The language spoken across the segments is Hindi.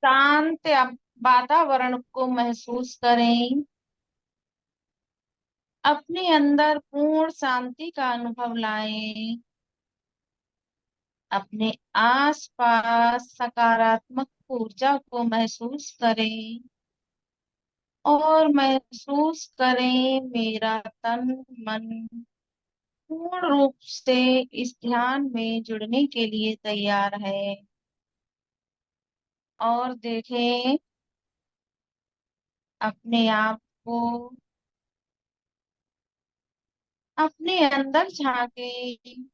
शांत वातावरण को महसूस करें। अपने अंदर पूर्ण शांति का अनुभव लाएं। अपने आसपास सकारात्मक ऊर्जा को महसूस करें और महसूस करें मेरा तन मन पूर्ण रूप से इस ध्यान में जुड़ने के लिए तैयार है। और देखें अपने आप को, अपने अंदर झांकें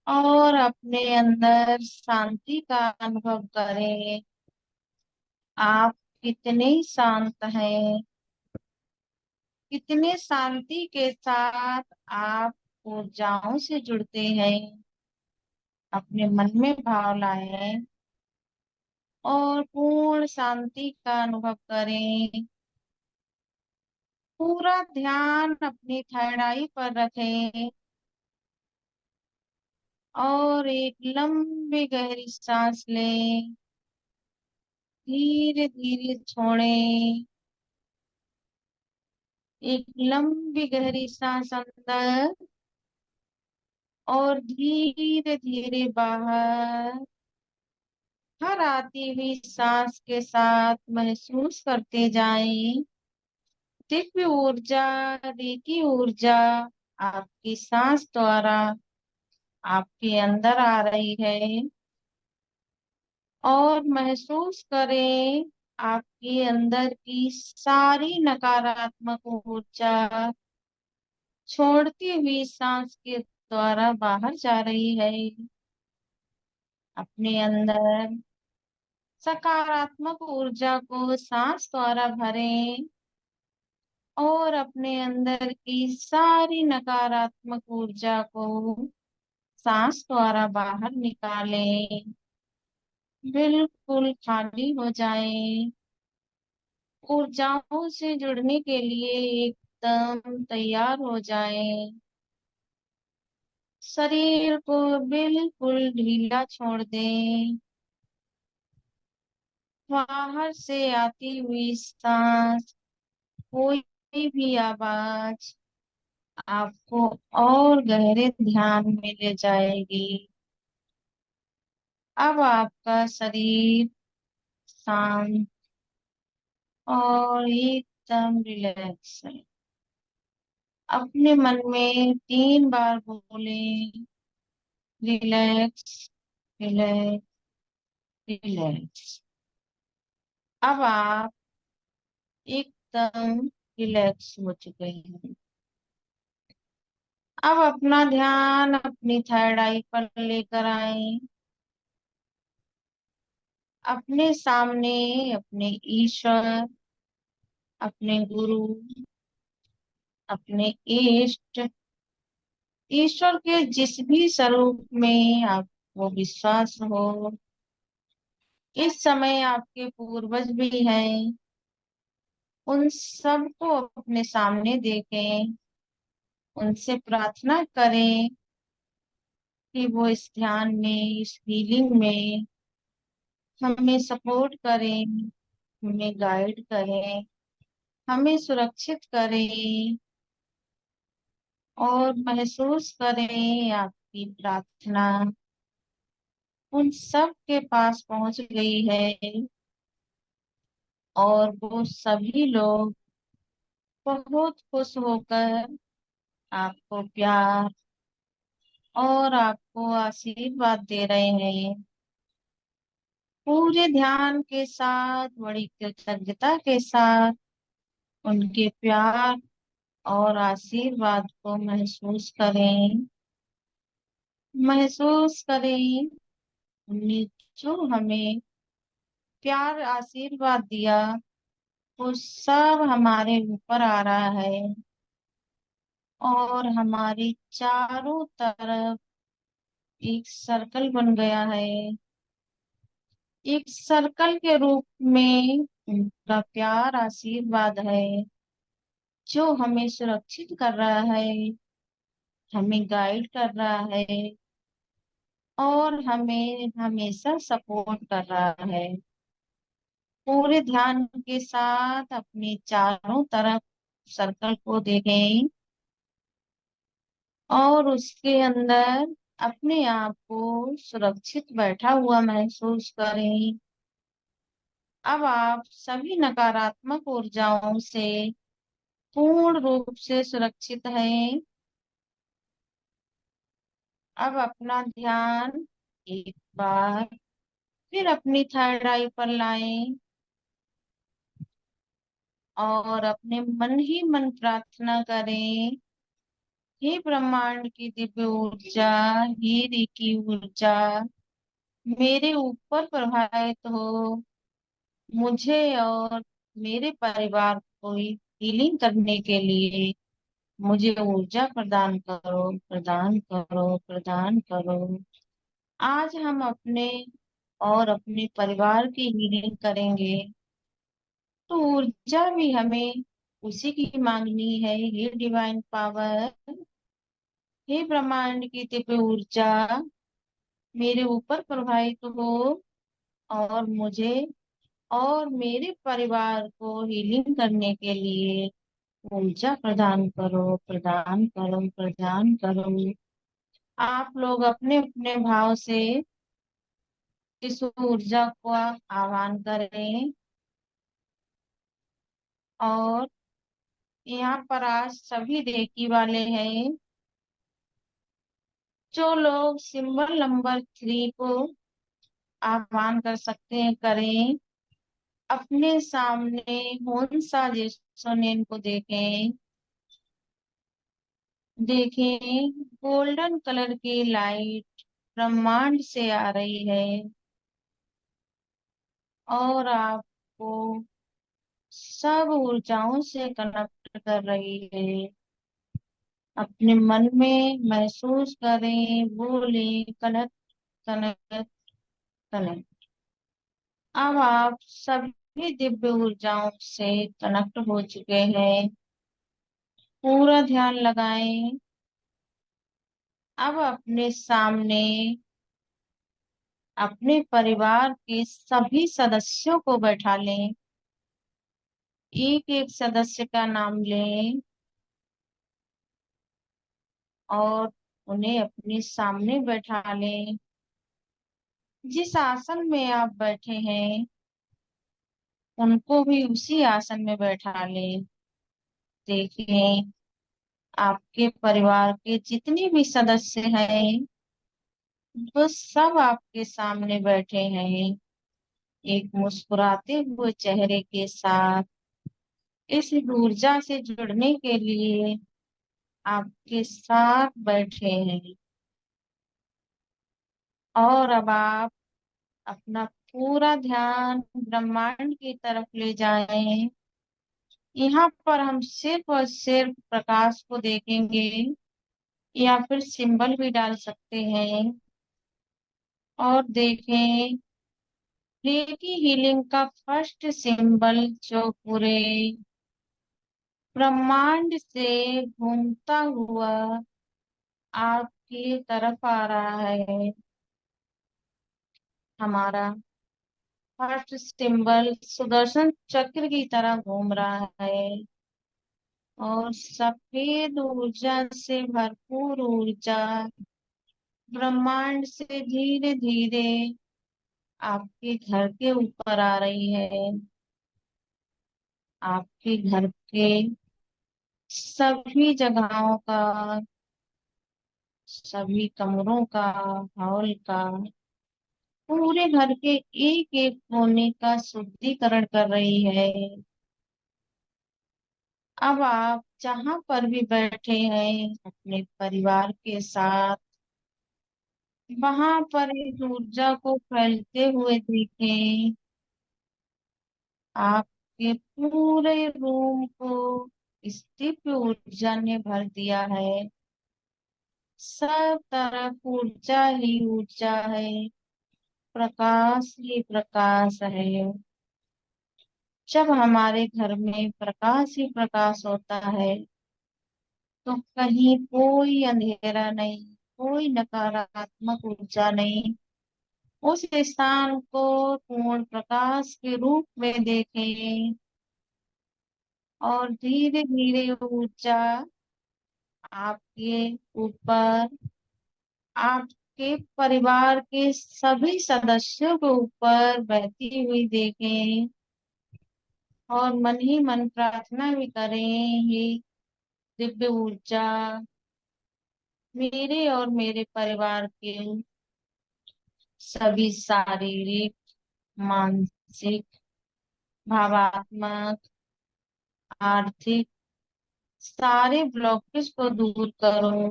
और अपने अंदर शांति का अनुभव करें। आप कितने शांत हैं, कितने शांति के साथ आप ऊर्जाओं से जुड़ते हैं। अपने मन में भाव लाएं और पूर्ण शांति का अनुभव करें। पूरा ध्यान अपनी थैलाइ पर रखें और एक लंबी गहरी सांस लें। धीरे धीरे छोड़ें। एक लंबी गहरी सांस अंदर और धीरे धीरे बाहर। हर आती हुई सांस के साथ महसूस करते जाएं दिव्य ऊर्जा, रेकी ऊर्जा आपकी सांस द्वारा आपके अंदर आ रही है। और महसूस करें आपके अंदर की सारी नकारात्मक ऊर्जा छोड़ती हुई सांस के द्वारा बाहर जा रही है। अपने अंदर सकारात्मक ऊर्जा को सांस द्वारा भरें और अपने अंदर की सारी नकारात्मक ऊर्जा को सांस द्वारा बाहर निकालें। बिल्कुल खाली हो जाएं। ऊर्जाओं से जुड़ने के लिए एकदम तैयार हो जाएं। शरीर को बिल्कुल ढीला छोड़ दें। बाहर से आती हुई सांस, कोई भी आवाज आपको और गहरे ध्यान में ले जाएगी। अब आपका शरीर शांत और एकदम रिलैक्स है। अपने मन में 3 बार बोलें, रिलैक्स, रिलैक्स, रिलैक्स। अब आप एकदम रिलैक्स हो चुके हैं। अब अपना ध्यान अपनी थर्ड आई पर लेकर आए। अपने सामने अपने ईश्वर, अपने गुरु, अपने इष्ट, ईश्वर के जिस भी स्वरूप में आपको विश्वास हो, इस समय आपके पूर्वज भी हैं, उन सबको अपने सामने देखें। उनसे प्रार्थना करें कि वो इस ध्यान में, इस हीलिंग में हमें सपोर्ट करें, हमें गाइड करें, हमें सुरक्षित करें। और महसूस करें आपकी प्रार्थना उन सब के पास पहुंच गई है और वो सभी लोग बहुत खुश होकर आपको प्यार और आपको आशीर्वाद दे रहे हैं। पूरे ध्यान के साथ, बड़ी कृतज्ञता के साथ उनके प्यार और आशीर्वाद को महसूस करें। महसूस करें उन्होंने जो हमें प्यार आशीर्वाद दिया वो सब हमारे ऊपर आ रहा है और हमारी चारों तरफ एक सर्कल बन गया है। एक सर्कल के रूप में उनका प्यार आशीर्वाद है जो हमें सुरक्षित कर रहा है, हमें गाइड कर रहा है और हमें हमेशा सपोर्ट कर रहा है। पूरे ध्यान के साथ अपने चारों तरफ सर्कल को देखें और उसके अंदर अपने आप को सुरक्षित बैठा हुआ महसूस करें। अब आप सभी नकारात्मक ऊर्जाओं से पूर्ण रूप से सुरक्षित हैं। अब अपना ध्यान एक बार फिर अपनी थर्ड आई पर लाएं और अपने मन ही मन प्रार्थना करें, हे ब्रह्मांड की दिव्य ऊर्जा, हे की ऊर्जा मेरे ऊपर प्रभावित हो, मुझे और मेरे परिवार को हीलिंग करने के लिए मुझे ऊर्जा प्रदान करो, प्रदान करो, प्रदान करो। आज हम अपने और अपने परिवार की हीलिंग करेंगे, तो ऊर्जा भी हमें उसी की मांगनी है। ये डिवाइन पावर, हे ब्रह्मांड की दिव्य ऊर्जा मेरे ऊपर प्रभावित हो और मुझे और मेरे परिवार को हीलिंग करने के लिए ऊर्जा प्रदान करो, प्रदान करो, प्रदान करो। आप लोग अपने अपने भाव से इस ऊर्जा को आह्वान करें और यहाँ पर आज सभी रेकी वाले हैं। जो लोग सिंबल नंबर 3 को आह्वान कर सकते हैं करें। अपने सामने होन्सा जेसोनेन को देखें, देखें गोल्डन कलर की लाइट ब्रह्मांड से आ रही है और आपको सब ऊर्जाओं से कनेक्ट कर रही है। अपने मन में महसूस करें, बोलें, कनेक्ट, कनेक्ट, कनेक्ट। अब आप सभी दिव्य ऊर्जाओं से कनेक्ट हो चुके हैं। पूरा ध्यान लगाएं। अब अपने सामने अपने परिवार के सभी सदस्यों को बैठा लें। एक एक सदस्य का नाम लें और उन्हें अपने सामने बैठा लें। जिस आसन में आप बैठे हैं उनको भी उसी आसन में बैठा लें। देखें आपके परिवार के जितने भी सदस्य हैं वो सब आपके सामने बैठे हैं, एक मुस्कुराते हुए चेहरे के साथ। इस ऊर्जा से जुड़ने के लिए आपके साथ बैठे हैं। और अब आप अपना पूरा ध्यान ब्रह्मांड की तरफ ले जाएं। यहाँ पर हम सिर्फ और सिर्फ प्रकाश को देखेंगे या फिर सिंबल भी डाल सकते हैं और देखें रेकी हीलिंग का फर्स्ट सिंबल जो पूरे ब्रह्मांड से घूमता हुआ आपकी तरफ आ रहा है। हमारा फर्स्ट सिंबल सुदर्शन चक्र की तरह घूम रहा है और सफेद ऊर्जा से भरपूर ऊर्जा ब्रह्मांड से धीरे धीरे आपके घर के ऊपर आ रही है। आपके घर के सभी जगहों का, सभी कमरों का, हॉल का, पूरे घर के एक एक कोने का शुद्धिकरण कर रही है। अब आप जहाँ पर भी बैठे हैं अपने परिवार के साथ, वहां पर इस ऊर्जा को फैलते हुए देखें। आपके पूरे रूम को इस दिव्य ऊर्जा ने भर दिया है। सब तरफ ऊर्जा ही ऊर्जा है, प्रकाश ही प्रकाश है। जब हमारे घर में प्रकाश ही प्रकाश होता है तो कहीं कोई अंधेरा नहीं, कोई नकारात्मक ऊर्जा नहीं, उस स्थान को पूर्ण प्रकाश के रूप में देखें और धीरे धीरे ऊर्जा आपके ऊपर, आपके परिवार के सभी सदस्यों के ऊपर बहती हुई देखें और मन ही मन प्रार्थना भी करें, ये दिव्य ऊर्जा मेरे और मेरे परिवार के सभी शारीरिक, मानसिक, भावात्मक, आर्थिक सारे ब्लॉकेज को दूर करो,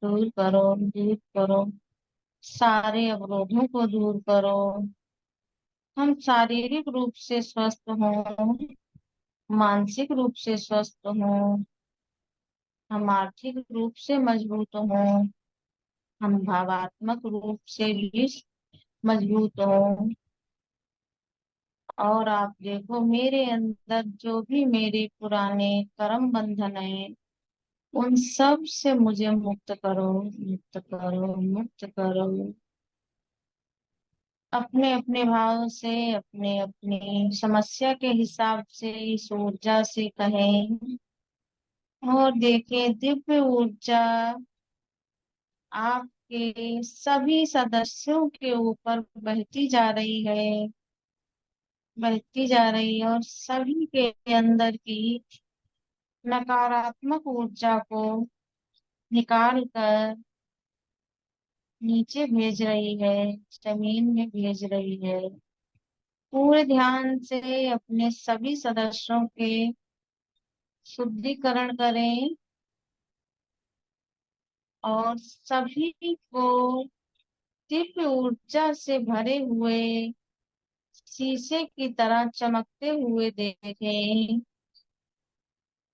दूर करो, दूर करो। सारे अवरोधों को दूर करो। हम शारीरिक रूप से स्वस्थ हों, मानसिक रूप से स्वस्थ हों, हम आर्थिक रूप से मजबूत हों, हम भावात्मक रूप से भी मजबूत हों। और आप देखो मेरे अंदर जो भी मेरे पुराने कर्म बंधन है, उन सब से मुझे मुक्त करो, मुक्त करो, मुक्त करो। अपने अपने भाव से, अपने अपनी समस्या के हिसाब से इस ऊर्जा से कहें और देखें दिव्य ऊर्जा आपके सभी सदस्यों के ऊपर बहती जा रही है, बहती जा रही है और सभी के अंदर की नकारात्मक ऊर्जा को निकाल कर नीचे भेज रही है, जमीन में भेज रही है। पूरे ध्यान से अपने सभी सदस्यों के शुद्धिकरण करें और सभी को दिव्य ऊर्जा से भरे हुए शीशे की तरह चमकते हुए देखें।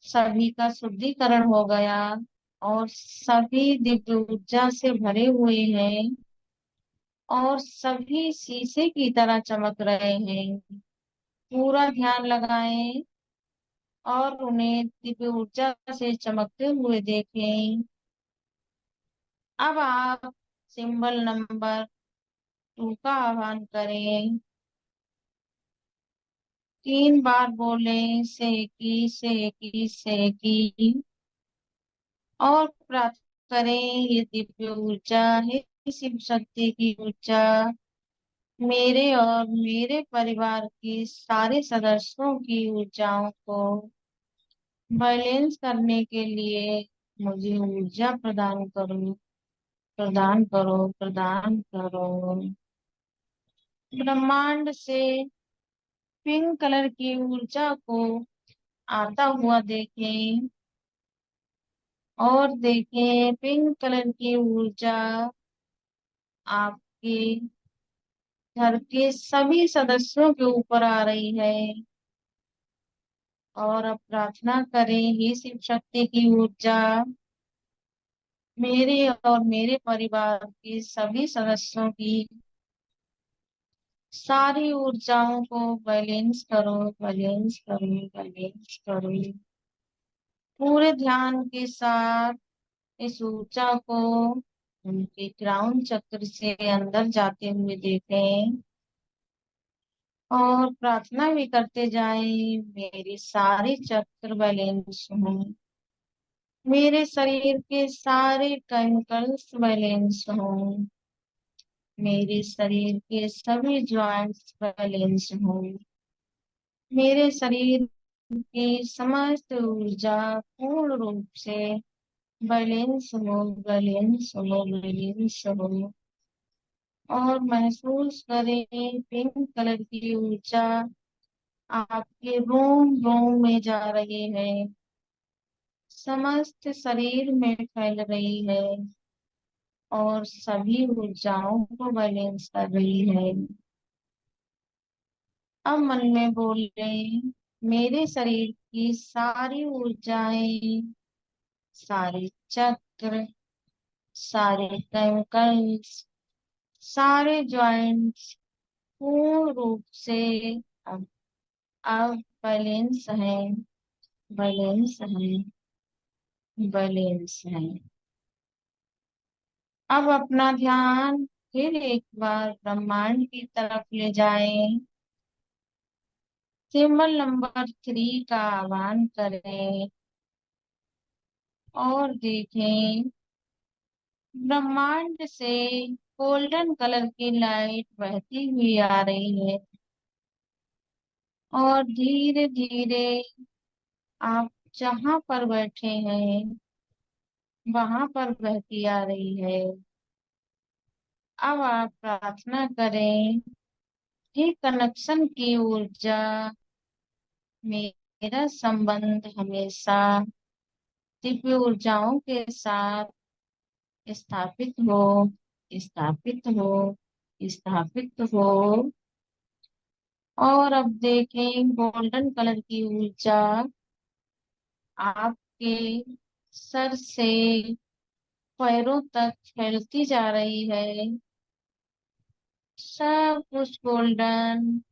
सभी का शुद्धिकरण हो गया और सभी दिव्य ऊर्जा से भरे हुए हैं और सभी शीशे की तरह चमक रहे हैं। पूरा ध्यान लगाएं और उन्हें दिव्य ऊर्जा से चमकते हुए देखें। अब आप सिंबल नंबर 2 का आह्वान करें। 3 बार बोलें सेकी सेकी सेकी और प्रार्थना करें, ये दिव्य ऊर्जा है, शिव शक्ति की ऊर्जा मेरे और मेरे परिवार की सारे सदस्यों की ऊर्जाओं को बैलेंस करने के लिए मुझे ऊर्जा प्रदान करो, प्रदान करो, प्रदान करो। ब्रह्मांड से पिंक कलर की ऊर्जा को आता हुआ देखें और देखें पिंक कलर की ऊर्जा आपके घर के सभी सदस्यों के ऊपर आ रही है। और अब प्रार्थना करें, हे शिव शक्ति की ऊर्जा मेरे और मेरे परिवार के सभी सदस्यों की सारी ऊर्जाओं को बैलेंस करो, बैलेंस करो, बैलेंस करो। पूरे ध्यान के साथ इस ऊर्जा को उनके क्राउन चक्र से अंदर जाते हुए देखें और प्रार्थना भी करते जाएं, मेरे सारे चक्र बैलेंस हों, मेरे शरीर के सारे केमिकल्स बैलेंस हों, मेरे शरीर के सभी जॉइंट्स बैलेंस हों, मेरे शरीर की समस्त ऊर्जा पूर्ण रूप से बैलेंस हो, बैलेंस हो, बैलेंस हो। और महसूस करें पिंक कलर की ऊर्जा आपके रोम रोम में जा रही है, समस्त शरीर में फैल रही है और सभी ऊर्जाओं को बैलेंस कर रही है। अब मन में बोले, मेरे शरीर की सारी ऊर्जाएं, सारे चक्र, सारे केमिकल्स, सारे जॉइंट्स पूर्ण रूप से अब अब बैलेंस है, बैलेंस है, बैलेंस है। अब अपना ध्यान फिर एक बार ब्रह्मांड की तरफ ले जाएं। सिंबल नंबर 3 का आह्वान करें और देखें ब्रह्मांड से गोल्डन कलर की लाइट बहती हुई आ रही है और धीरे धीरे आप जहाँ पर बैठे हैं वहां पर बहती आ रही है। अब आप प्रार्थना करें कि कनेक्शन की ऊर्जा मेरा संबंध हमेशा दिव्य ऊर्जाओं के साथ स्थापित हो, स्थापित हो, स्थापित हो। और अब देखें गोल्डन कलर की ऊर्जा आपके सर से पैरों तक फैलती जा रही है। सब कुछ गोल्डन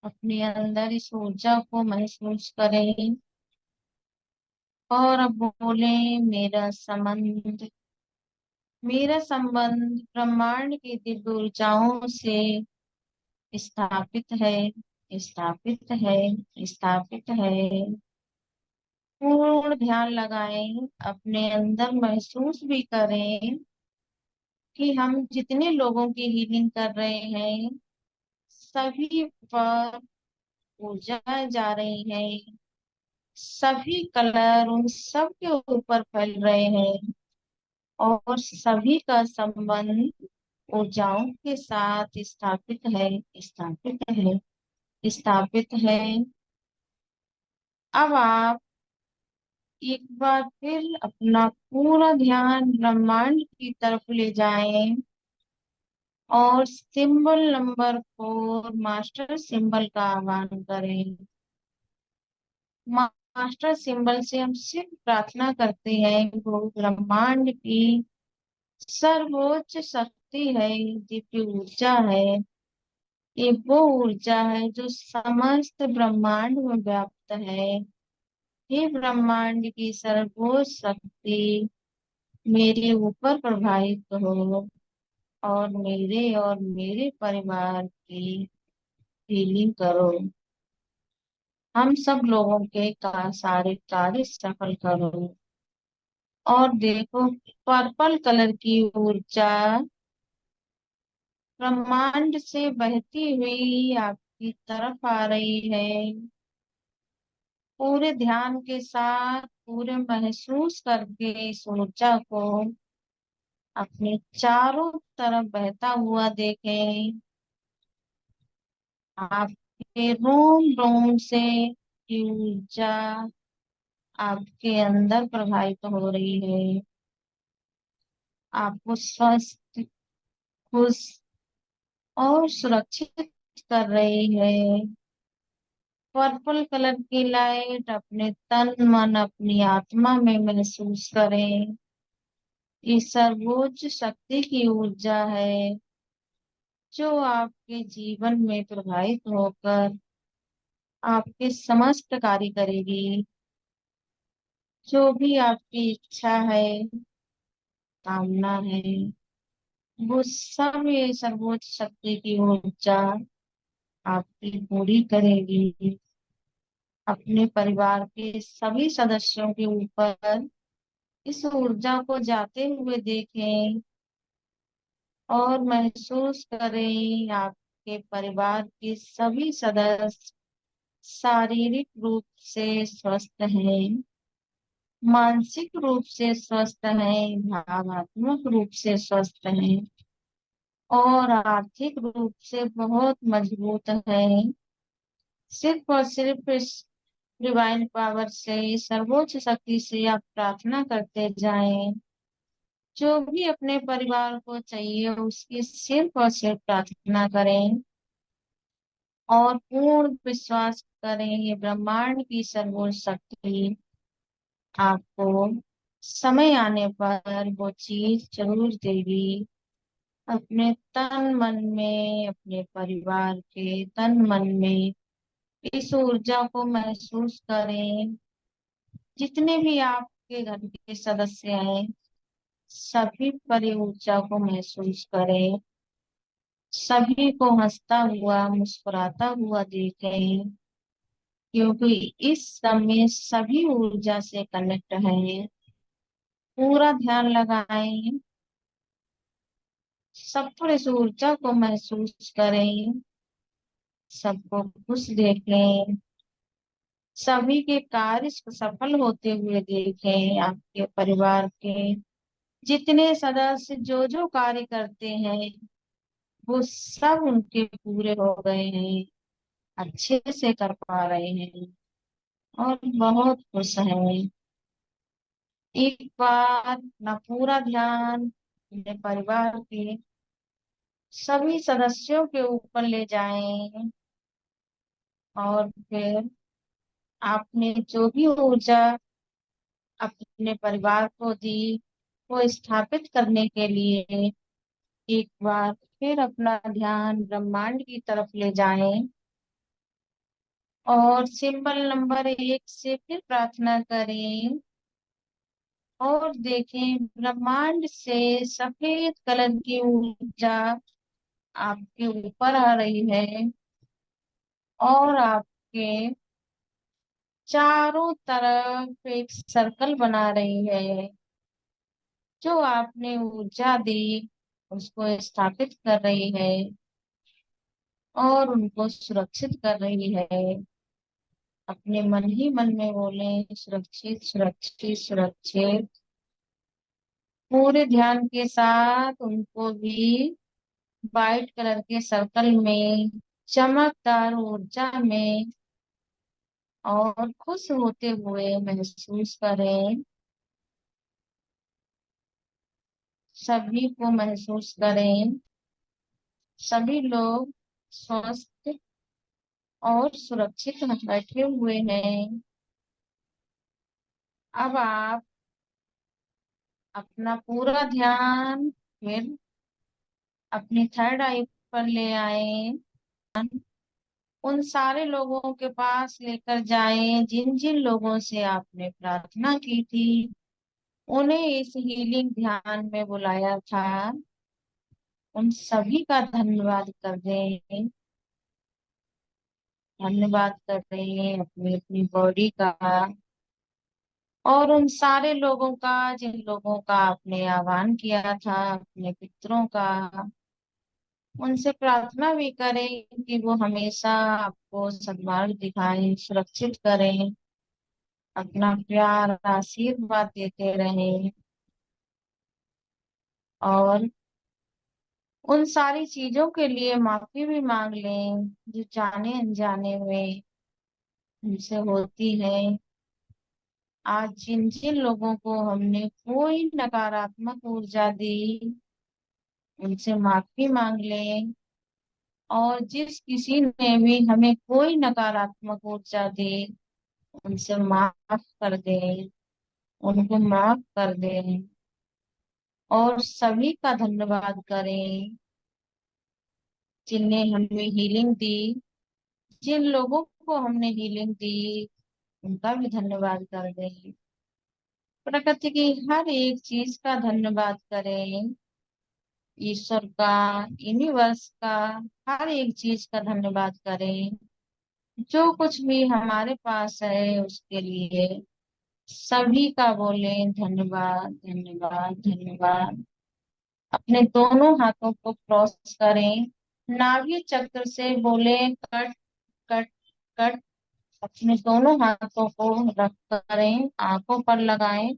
अपने अंदर इस ऊर्जा को महसूस करें और अब बोले मेरा संबंध ब्रह्मांड की दिव्य ऊर्जाओं से स्थापित है, स्थापित है, स्थापित है। पूर्ण ध्यान लगाएं, अपने अंदर महसूस भी करें कि हम जितने लोगों की हीलिंग कर रहे हैं सभी पर ऊर्जा जा रही है, सभी कलर उन सब के ऊपर फैल रहे हैं और सभी का संबंध ऊर्जाओं के साथ स्थापित है, स्थापित है, स्थापित है। अब आप एक बार फिर अपना पूरा ध्यान ब्रह्मांड की तरफ ले जाएं और सिंबल नंबर 4 मास्टर सिंबल का आह्वान करें। मास्टर सिंबल से हम सिर्फ प्रार्थना करते हैं वो ब्रह्मांड की सर्वोच्च शक्ति है, दिव्य ऊर्जा है। ये वो ऊर्जा है जो समस्त ब्रह्मांड में व्याप्त है। हे ब्रह्मांड की सर्वोच्च शक्ति मेरे ऊपर प्रभावित हो और मेरे परिवार की हीलिंग करो। हम सब लोगों के सारे कार्य सफल करो। और देखो पर्पल कलर की ऊर्जा ब्रह्मांड से बहती हुई आपकी तरफ आ रही है। पूरे ध्यान के साथ पूरे महसूस करके इस ऊर्जा को अपने चारों तरफ बहता हुआ देखें। आपके रोम रोम से ये ऊर्जा आपके अंदर प्रभावित हो रही है, आपको स्वस्थ, खुश और सुरक्षित कर रही है। पर्पल कलर की लाइट अपने तन मन अपनी आत्मा में महसूस करें। ये सर्वोच्च शक्ति की ऊर्जा है जो आपके जीवन में प्रभावित होकर आपके समस्त कार्य करेगी। जो भी आपकी इच्छा है, कामना है, वो सब ये सर्वोच्च शक्ति की ऊर्जा आपकी पूरी करेगी। अपने परिवार के सभी सदस्यों के ऊपर इस ऊर्जा को जाते हुए देखें और महसूस करें आपके परिवार के सभी सदस्य शारीरिक रूप से स्वस्थ हैं, मानसिक रूप से स्वस्थ हैं, भावनात्मक रूप से स्वस्थ हैं और आर्थिक रूप से बहुत मजबूत हैं। सिर्फ और सिर्फ इस डिवाइन पावर से, सर्वोच्च शक्ति से आप प्रार्थना करते जाएं। जो भी अपने परिवार को चाहिए उसकी सिर्फ और सिर्फ प्रार्थना करें और पूर्ण विश्वास करें ये ब्रह्मांड की सर्वोच्च शक्ति आपको समय आने पर वो चीज जरूर देगी। अपने तन मन में, अपने परिवार के तन मन में इस ऊर्जा को महसूस करें। जितने भी आपके घर के सदस्य हैं सभी परी ऊर्जा को महसूस करें। सभी को हंसता हुआ मुस्कुराता हुआ देखें, क्योंकि इस समय सभी ऊर्जा से कनेक्ट हैं। पूरा ध्यान लगाएं, सब पर इस ऊर्जा को महसूस करें, सबको खुश देखें, सभी के कार्य सफल होते हुए देखें। आपके परिवार के जितने सदस्य जो जो कार्य करते हैं वो सब उनके पूरे हो गए हैं, अच्छे से कर पा रहे हैं और बहुत खुश हैं। एक बार अपना पूरा ध्यान अपने परिवार के सभी सदस्यों के ऊपर ले जाएं और फिर आपने जो भी ऊर्जा अपने परिवार को दी वो स्थापित करने के लिए एक बार फिर अपना ध्यान ब्रह्मांड की तरफ ले जाएं और सिंबल नंबर 1 से फिर प्रार्थना करें और देखें ब्रह्मांड से सफेद कलर की ऊर्जा आपके ऊपर आ रही है और आपके चारों तरफ एक सर्कल बना रही है। जो आपने ऊर्जा दी उसको स्थापित कर रही है और उनको सुरक्षित कर रही है। अपने मन ही मन में बोले सुरक्षित सुरक्षित सुरक्षित। पूरे ध्यान के साथ उनको भी वाइट कलर के सर्कल में चमकदार ऊर्जा में और खुश होते हुए महसूस करें। सभी को महसूस करें, सभी लोग स्वस्थ और सुरक्षित बैठे हुए हैं। अब आप अपना पूरा ध्यान फिर अपनी थर्ड आई पर ले आए। उन सारे लोगों के पास लेकर जाएं जिन जिन लोगों से आपने प्रार्थना की थी, उन्हें इस हीलिंग ध्यान में बुलाया था। उन सभी का धन्यवाद कर दें, धन्यवाद कर दें अपनी अपनी बॉडी का और उन सारे लोगों का जिन लोगों का आपने आह्वान किया था, अपने पितरों का। उनसे प्रार्थना भी करें कि वो हमेशा आपको सद्मार्ग दिखाएं, सुरक्षित करें, अपना प्यार आशीर्वाद देते रहें और उन सारी चीजों के लिए माफी भी मांग लें जो जाने अनजाने में उनसे होती है। आज जिन जिन लोगों को हमने कोई नकारात्मक ऊर्जा दी उनसे माफी मांग लें और जिस किसी ने भी हमें कोई नकारात्मक ऊर्जा दी उनसे माफ कर दें, उनको माफ कर दें और सभी का धन्यवाद करें जिनने हमें हीलिंग दी। जिन लोगों को हमने हीलिंग दी उनका भी धन्यवाद कर दें। प्रकृति की हर एक चीज का धन्यवाद करें, ईश्वर का, यूनिवर्स का, हर एक चीज का धन्यवाद करें। जो कुछ भी हमारे पास है उसके लिए सभी का बोले धन्यवाद धन्यवाद धन्यवाद। अपने दोनों हाथों को क्रॉस करें, नाभि चक्र से बोले कट कट कट। अपने दोनों हाथों को रख करें, आंखों पर लगाएं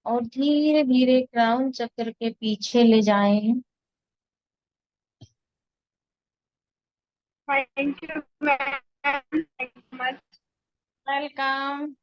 और धीरे धीरे क्राउन चक्र के पीछे ले जाएं। Thank you ma'am, thank you much. Welcome.